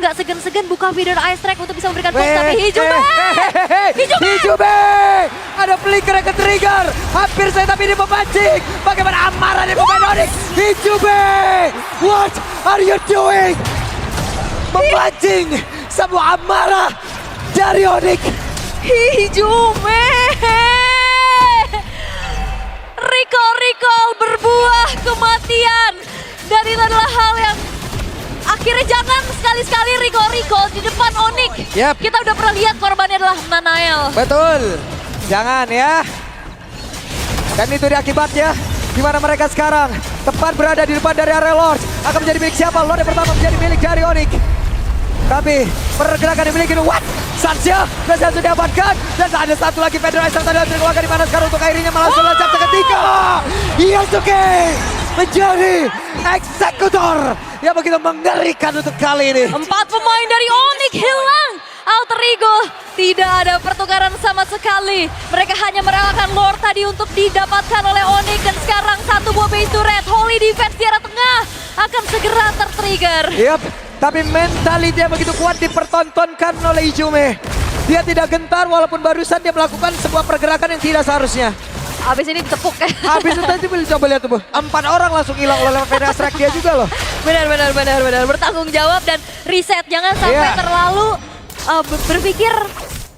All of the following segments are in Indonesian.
gak segan-segan buka video Ice Track untuk bisa memberikan fokus. Tapi Hijube! Hijube! Ada flicker yang ke-trigger. Hampir saya tapi dia memancing. Bagaimana amarah dari pemain Onyx? Hijube! What are you doing? Memancing sebuah amarah dari Onyx. Hijube! Recall berbuah kematian. Dan itu adalah hal yang akhirnya jangan sekali-sekali recall di depan Onyx. Yep. Kita udah pernah lihat korbannya adalah Nanael. Betul. Jangan ya. Dan itu dia akibatnya. Di mana mereka sekarang tepat berada di depan dari area Lord. Akan menjadi milik siapa? Lord yang pertama menjadi milik dari Onyx. Tapi pergerakan dimiliki what? Sansya berhasil didapatkan. Dan ada satu lagi Federation tadi dikeluarkan di mana sekarang untuk akhirnya langsung loncat seketika. Yasuke menjadi eksekutor yang begitu mengerikan untuk kali ini. 4 pemain dari Onyx hilang. Alter Ego tidak ada pertukaran sama sekali. Mereka hanya merelakan Lord tadi untuk didapatkan oleh Onyx. Dan sekarang satu buah base turret Holy Defense di arah tengah akan segera tertrigger. Yap, tapi mentality yang begitu kuat dipertontonkan oleh Hijube. Dia tidak gentar walaupun barusan dia melakukan sebuah pergerakan yang tidak seharusnya. Abis ini ditepuk ya. Habis itu nanti boleh coba lihat tuh, 4 orang langsung hilang oleh Federation Strike dia juga loh. Benar. Bertanggung jawab dan reset. Jangan sampai terlalu berpikir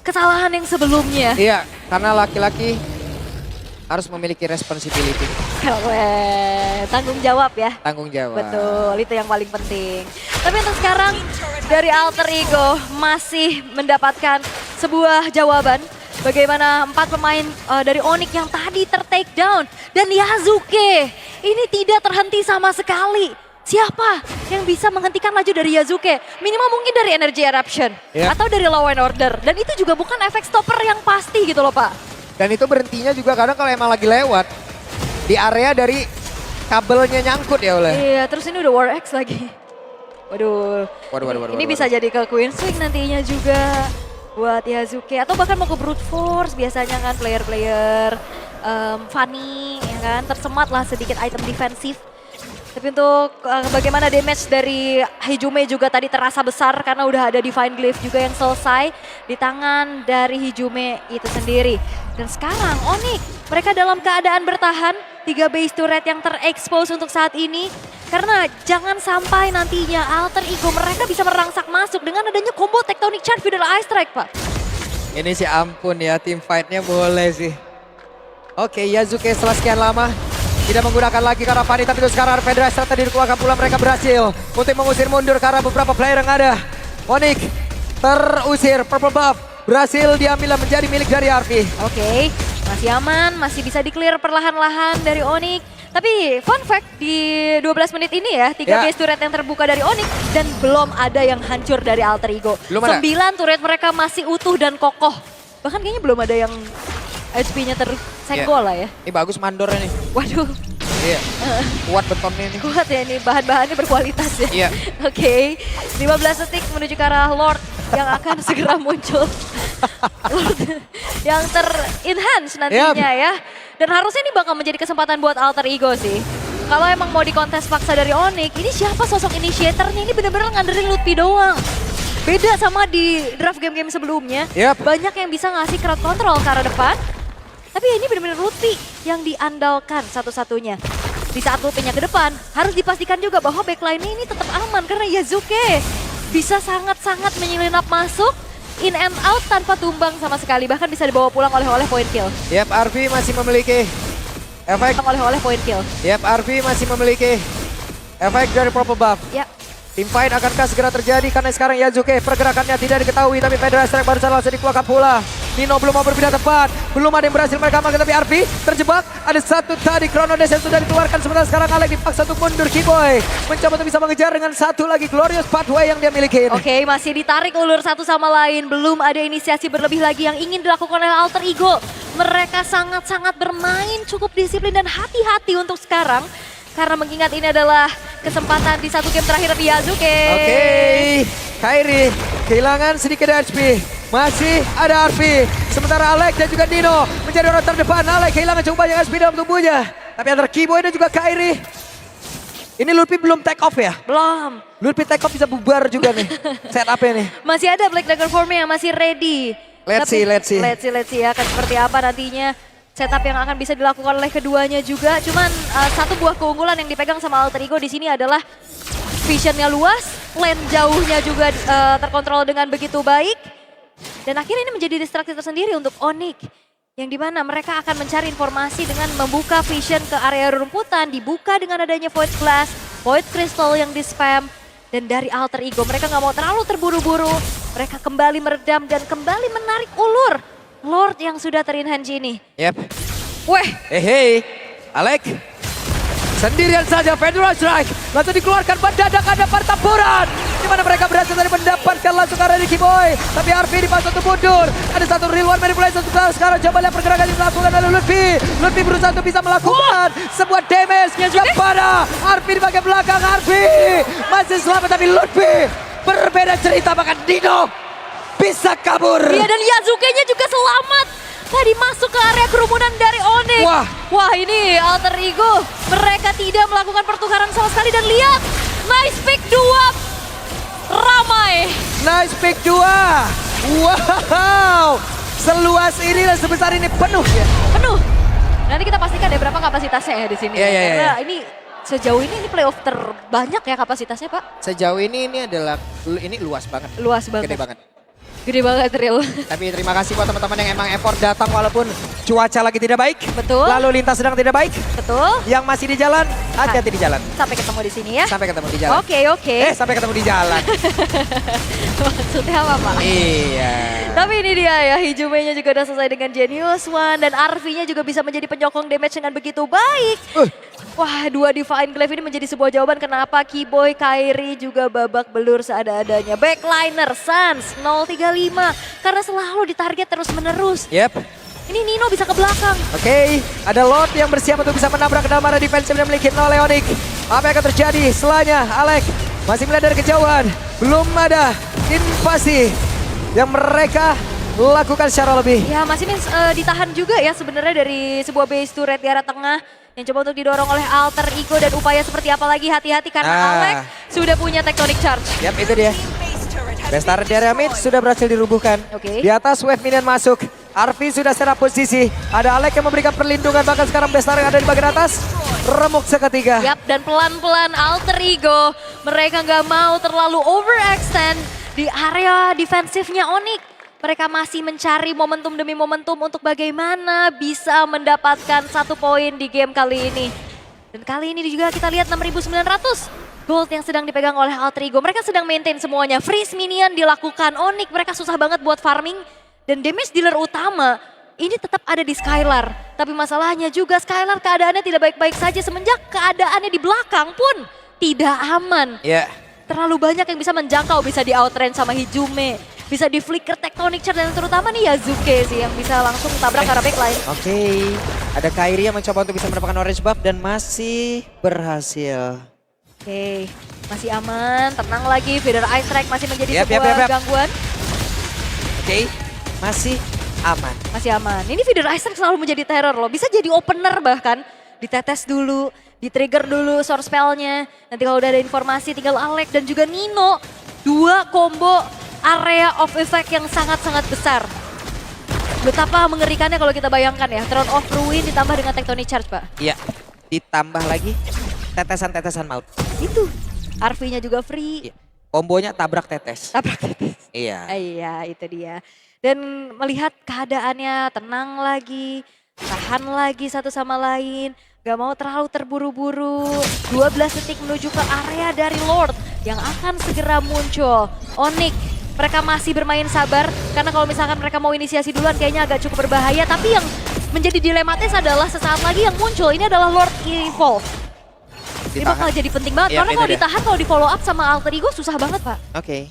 kesalahan yang sebelumnya. Iya, karena laki-laki harus memiliki responsibility. Tanggung jawab ya. Tanggung jawab. Betul, itu yang paling penting. Tapi untuk sekarang dari Alter Ego masih mendapatkan sebuah jawaban. Bagaimana 4 pemain dari Onyx yang tadi ter-take down. Dan Yasuke ini tidak terhenti sama sekali. Siapa yang bisa menghentikan laju dari Yasuke? Minimal mungkin dari Energy Eruption. Atau dari Law and Order. Dan itu juga bukan efek stopper yang pasti gitu loh Pak. Dan itu berhentinya juga kadang kalau emang lagi lewat. Di area dari kabelnya nyangkut ya oleh. Iya, terus ini udah War X lagi. Waduh. Ini bisa jadi ke Queen Swing nantinya juga. Buat Yasuke atau bahkan mau ke Brute Force biasanya kan player-player funny ya kan, tersemat lah sedikit item defensif. Tapi untuk bagaimana damage dari Hijube juga tadi terasa besar karena udah ada Divine Glyph juga yang selesai di tangan dari Hijube itu sendiri. Dan sekarang Onyx mereka dalam keadaan bertahan, 3 base turret yang terekspos untuk saat ini. Karena jangan sampai nantinya Alter Ego mereka bisa merangsek masuk dengan adanya combo Tectonic Charge Vidal Ice Strike Pak. Ini sih ampun ya, tim fight-nya boleh sih. Oke, Yasuke setelah sekian lama tidak menggunakan lagi karena panik, tapi itu sekarang Federation tadi dikeluarkan pula, mereka berhasil untuk mengusir mundur karena beberapa player yang ada. Onyx terusir, purple buff berhasil diambil dan menjadi milik dari RP. Oke, masih aman, masih bisa di-clear perlahan-lahan dari Onyx. Tapi fun fact di 12 menit ini ya, 3 base turret yang terbuka dari Onyx dan belum ada yang hancur dari Alter Ego. 9 turret mereka masih utuh dan kokoh. Bahkan kayaknya belum ada yang HP-nya tersenggol lah ya. Ini bagus mandornya nih. Waduh. Iya, kuat betonnya ini. Kuat ya ini, bahan-bahannya berkualitas ya. Iya. Oke, 15 detik menuju ke arah Lord yang akan segera muncul. Lord yang ter-enhance nantinya ya. Dan harusnya ini bakal menjadi kesempatan buat Alter Ego sih. Kalau emang mau dikontes paksa dari Onyx, ini siapa sosok initiatornya? Ini bener-bener ngandelin Lutfi doang. Beda sama di draft game-game sebelumnya. Banyak yang bisa ngasih crowd control ke arah depan. Tapi ini bener-bener Lutfi yang diandalkan satu-satunya. Di saat Lutfinya ke depan, harus dipastikan juga bahwa backline ini tetap aman. Karena Yasuke bisa sangat-sangat menyelinap masuk. In and out tanpa tumbang sama sekali. Bahkan bisa dibawa pulang oleh point kill. Yap, RV masih memiliki efek. Oleh point kill. Yap, RV masih memiliki efek dari purple buff. Yap. Team fight akankah segera terjadi karena sekarang Yasuke pergerakannya tidak diketahui. Tapi Federation Strike barusan langsung dikeluarkan pula. Nino belum mau berpindah tepat. Belum ada yang berhasil mereka makan, tapi RP terjebak. Ada satu tadi Chrono Dash yang sudah dikeluarkan. Sementara sekarang Alex dipaksa untuk mundur. Keyboy mencoba untuk bisa mengejar dengan satu lagi Glorious Pathway yang dia miliki. Oke, masih ditarik ulur satu sama lain. Belum ada inisiasi berlebih lagi yang ingin dilakukan oleh Alter Ego. Mereka sangat-sangat bermain cukup disiplin dan hati-hati untuk sekarang. Karena mengingat ini adalah kesempatan di satu game terakhir di Yasuke. Oke, Kairi kehilangan sedikit HP. Masih ada RP. Sementara Alex dan juga Dino menjadi orang terdepan. Alex kehilangan cukup banyak HP dalam tubuhnya. Tapi antara Keyboy dan juga Kairi, Ini Lutfi belum take off ya? Belum. Lutfi take off bisa bubar juga nih. Setup-nya nih. Masih ada Black Dagger Forming yang masih ready. Let's see. Let's see ya akan seperti apa nantinya. Setup yang akan bisa dilakukan oleh keduanya juga. Cuman satu buah keunggulan yang dipegang sama Alter Ego di sini adalah visionnya luas, lane jauhnya juga terkontrol dengan begitu baik. Dan akhirnya ini menjadi distraksi tersendiri untuk Onyx. Yang dimana mereka akan mencari informasi dengan membuka vision ke area rumputan. Dibuka dengan adanya Void Glass, Void Crystal yang di spam. Dan dari Alter Ego mereka nggak mau terlalu terburu-buru. Mereka kembali meredam dan kembali menarik ulur Lord yang sudah ter-enhance ini. Yep. Weh. Hey, Alek. Sendirian saja Federal Strike. Langsung dikeluarkan mendadak ada pertempuran. Di mana mereka berhasil tadi mendapatkan langsung arah Ricky Boy. Tapi Arfi dipaksa untuk mundur. Ada satu real one manipulation sekarang. Coba lihat pergerakan yang dilakukan oleh Lutfi. Lutfi berusaha untuk bisa melakukan sebuah damage kepada Arfi di bagian belakang. Arfi masih selamat tapi Lutfi berbeda cerita, bahkan Dino bisa kabur. Iya, dan Yazuke-nya juga selamat. Tadi masuk ke area kerumunan dari Onyx. Wah, ini Alter Ego. Mereka tidak melakukan pertukaran sama sekali. Dan lihat, nice pick 2. Ramai. Nice pick 2. Wow. Seluas ini dan sebesar ini penuh ya. Penuh. Nanti kita pastikan ya berapa kapasitasnya ya di sini. Karena ini sejauh ini playoff terbanyak ya kapasitasnya, Pak. Sejauh ini adalah ini luas banget. Luas banget. Gede banget. Gede banget real. Tapi terima kasih buat teman-teman yang emang effort datang walaupun cuaca lagi tidak baik. Betul. Lalu lintas sedang tidak baik. Betul. Yang masih di jalan, hati-hati di jalan. Sampai ketemu di sini ya. Sampai ketemu di jalan. Oke. Sampai ketemu di jalan. Maksudnya apa, Pak? Iya. Tapi ini dia ya, Hijume-nya juga udah selesai dengan Genius One. Dan Arfi-nya juga bisa menjadi penyokong damage dengan begitu baik. Wah, 2 Divine Glaive ini menjadi sebuah jawaban kenapa Keyboy, Kairi juga babak belur seadanya. Backliner, Sans, 035. Karena selalu ditarget terus menerus. Yep. Ini Nino bisa ke belakang. Oke, ada Lord yang bersiap untuk bisa menabrak ke dalam area defensif yang dimiliki oleh Onyx. Apa yang akan terjadi setelahnya? Alek masih melihat dari kejauhan. Belum ada invasi yang mereka lakukan secara lebih. Ya, masih ditahan juga ya sebenarnya dari sebuah base turret di arah tengah. Yang coba untuk didorong oleh Alter Ego dan upaya seperti apa lagi, hati-hati karena Alek sudah punya Tectonic Charge. Yap, itu dia. Best turret di area mid sudah berhasil dirubuhkan. Oke. Di atas wave minion masuk. Arfi sudah setup posisi. Ada Alek yang memberikan perlindungan, bahkan sekarang best turret ada di bagian atas. Remuk seketika. Yap, dan pelan-pelan Alter Ego. Mereka nggak mau terlalu overextend di area defensifnya Onyx. Mereka masih mencari momentum demi momentum untuk bagaimana bisa mendapatkan 1 poin di game kali ini. Dan kali ini juga kita lihat 6.900 gold yang sedang dipegang oleh Alter Ego. Mereka sedang maintain semuanya. Freeze minion dilakukan Onyx. Mereka susah banget buat farming. Dan damage dealer utama ini tetap ada di Skylar. Tapi masalahnya juga Skylar keadaannya tidak baik-baik saja. Semenjak keadaannya di belakang pun tidak aman. Terlalu banyak yang bisa menjangkau. Bisa di outrange sama Hijume. Bisa di flicker Tectonic Charge dan terutama nih Yazuke sih yang bisa langsung tabrak ke arah backline. Oke, ada Kairi yang mencoba untuk bisa mendapatkan orange buff dan masih berhasil. Oke, masih aman, tenang lagi. Feather Ice Strike masih menjadi sebuah gangguan. Oke, masih aman. Masih aman. Ini Feather Ice Strike selalu menjadi teror loh. Bisa jadi opener bahkan. Ditetes dulu, di-trigger dulu source spell-nya. Nanti kalau udah ada informasi tinggal Alek dan juga Nino. 2 combo area of effect yang sangat-sangat besar. Betapa mengerikannya kalau kita bayangkan ya. Throne of Ruin ditambah dengan Tectonic Charge, Pak. Iya, ditambah lagi tetesan-tetesan maut. Itu, Arfi-nya juga free. Iya. Kombonya tabrak tetes. Tabrak tetes. Iya. Iya, itu dia. Dan melihat keadaannya tenang lagi, tahan lagi satu sama lain. Gak mau terlalu terburu-buru. 12 detik menuju ke area dari Lord yang akan segera muncul. Onyx, mereka masih bermain sabar. Karena kalau misalkan mereka mau inisiasi duluan kayaknya agak cukup berbahaya. Tapi yang menjadi dilematis adalah sesaat lagi yang muncul. Ini adalah Lord Evolve. Ini bakal jadi penting banget. Karena kalau ditahan, kalau di follow up sama Alter Ego susah banget, Pak. Oke.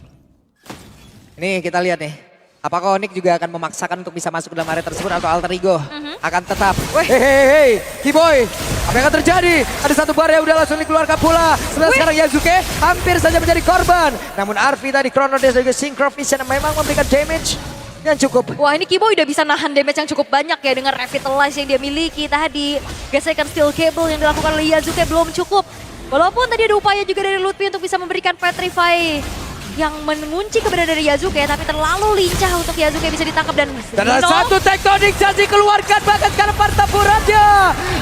Ini kita lihat nih. Apakah Onyx juga akan memaksakan untuk bisa masuk ke dalam area tersebut atau Alter Ego akan tetap. Hei, Keyboy. Apa yang akan terjadi? Ada satu bar yang udah langsung dikeluarkan pula. Sekarang Yazuke hampir saja menjadi korban. Namun Arfi tadi Chrono Dash dan juga Synchro Vision memang memberikan damage yang cukup. Wah, ini Keyboy udah bisa nahan damage yang cukup banyak ya dengan Revitalize yang dia miliki tadi. Gesekan Steel Cable yang dilakukan oleh Yazuke belum cukup. Walaupun tadi ada upaya juga dari Lutfi untuk bisa memberikan Petrify yang mengunci keberadaan dari Yasuke, tapi terlalu lincah untuk Yasuke bisa ditangkap dan ada Nino. satu tektonik janji keluarkan, bahkan sekarang pertempurannya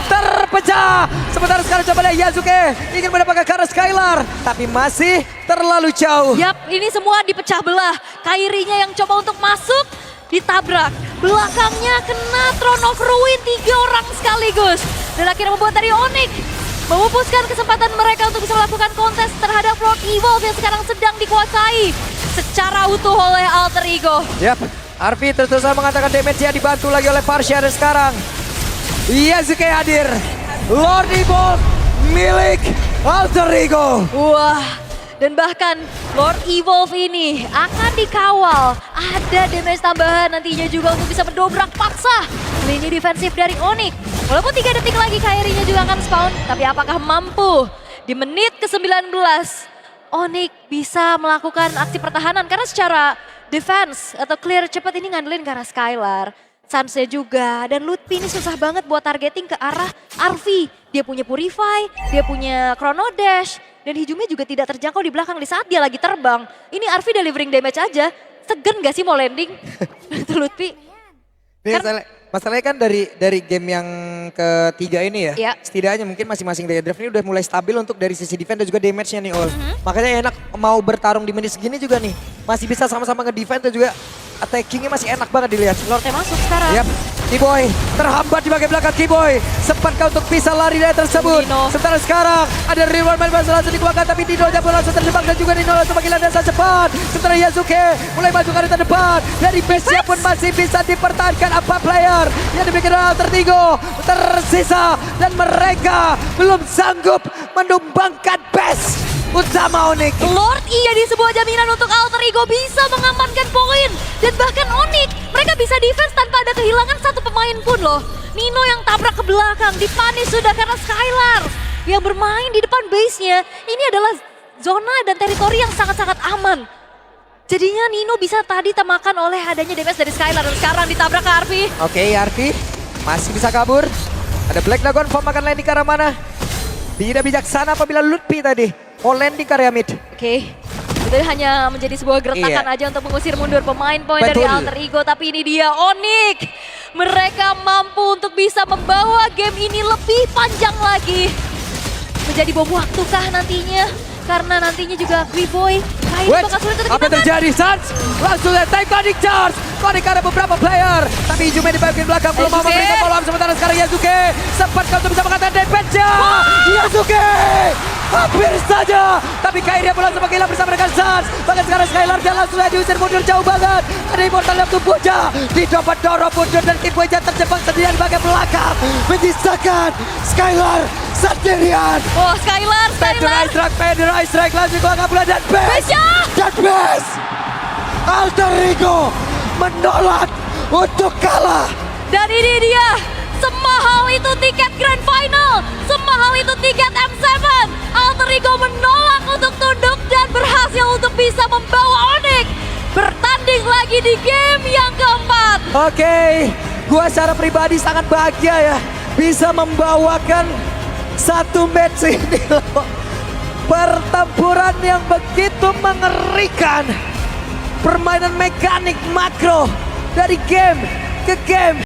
terpecah. Sementara sekarang coba lihat Yasuke ingin mendapatkan karena Skylar, tapi masih terlalu jauh. Yap, ini semua dipecah belah. Kairinya yang coba untuk masuk, ditabrak. Belakangnya kena Throne of Ruin 3 orang sekaligus. Dan akhirnya membuat dari Onyx memupuskan kesempatan mereka untuk bisa melakukan kontes terhadap Lord Evolve yang sekarang sedang dikuasai secara utuh oleh Alter Ego. Yap, Arfi terus-terusan mengatakan damage-nya dibantu lagi oleh Parsha dan sekarang Yasuke hadir. Lord Evolve milik Alter Ego. Wah, dan bahkan Lord Evolve ini akan dikawal. Ada damage tambahan nantinya juga untuk bisa mendobrak paksa lini defensif dari Onyx. Walaupun 3 detik lagi Kairinya juga akan spawn, tapi apakah mampu di menit ke-19 Onyx bisa melakukan aksi pertahanan? Karena secara defense atau clear cepat ini ngandelin ke arah Skylar. Sansnya juga, dan Lutfi ini susah banget buat targeting ke arah Arfi. Dia punya Purify, dia punya Chrono Dash, dan hijumnya juga tidak terjangkau di belakang di saat dia lagi terbang. Ini Arfi delivering damage aja, segen gak sih mau landing? Itu Lutfi. Masalahnya kan dari game yang ketiga ini ya, Iya. setidaknya mungkin masing-masing dari draft ini udah mulai stabil untuk dari sisi defense dan juga damage-nya nih Ol. Makanya enak mau bertarung di menit segini juga nih, masih bisa sama-sama nge-defense dan juga attacking-nya masih enak banget dilihat. Lordnya masuk sekarang. Yap, Keyboy terhambat di bagian belakang Keyboy. Sempatkah untuk bisa lari dari tersebut? Nino. Sementara sekarang ada Rewan main langsung dikeluarkan, tapi Nino pun langsung terjebak dan juga Nino langsung panggilan desa cepat. Sementara Yasuke mulai maju ke arah terdepan. Dari base-nya pun masih bisa dipertahankan 4 player yang diberikan oleh Alter Ego tersisa dan mereka belum sanggup menumbangkan base utama Onyx. Lord E jadi sebuah jaminan untuk Alter Ego bisa mengamankan poin. Dan bahkan Onyx, mereka bisa defense tanpa ada kehilangan satu pemain pun loh. Nino yang tabrak ke belakang, dipunish sudah karena Skylar yang bermain di depan base-nya. Ini adalah zona dan teritori yang sangat-sangat aman. Jadinya Nino bisa tadi termakan oleh adanya damage dari Skylar dan sekarang ditabrak ke Arfi. Oke, Arfi masih bisa kabur. Ada Black Dragon Form akan landing ke arah mana? Tidak bijaksana apabila Lutfi tadi mau landing ke area mid. Oke, itu hanya menjadi sebuah gertakan Iya. aja untuk mengusir mundur pemain-pemain dari Betul. Alter Ego. Tapi ini dia Onyx. Mereka mampu untuk bisa membawa game ini lebih panjang lagi. Menjadi bom waktukah nantinya? Karena nantinya juga Keyboy. Kairi Wait, bakal sulit untuk apa yang dimakan. terjadi? Sans langsung attack Conic Charge. Conic ada beberapa player, tapi hijaunya di bagian belakang belum mau Yasuke. memberikan follow up. Sementara sekarang Yasuke sempat untuk bisa mengatakan damage-nya. Yasuke hampir saja, tapi Kairi pun langsung menghilang bersama dengan Sans. Bahkan sekarang Skylar dia langsung saja diusir mundur jauh banget. Ada Immortal yang tubuhnya dicoba dorong mundur dan Keyboy terjebak sendirian di bagian belakang, menyisakan Skylar sendirian. Oh, Skylar. Feder Ice Strike langsung ke belakang dan base. Base-nya. Dan base. Alter Ego menolak untuk kalah. Dan ini dia. Semahal itu tiket Grand Final. Semahal itu tiket M7. Alter Ego menolak untuk tunduk dan berhasil untuk bisa membawa Onyx bertanding lagi di game yang keempat. Oke, gua secara pribadi sangat bahagia ya bisa membawakan satu match ini loh. Pertempuran yang begitu mengerikan. Permainan mekanik makro dari game ke game.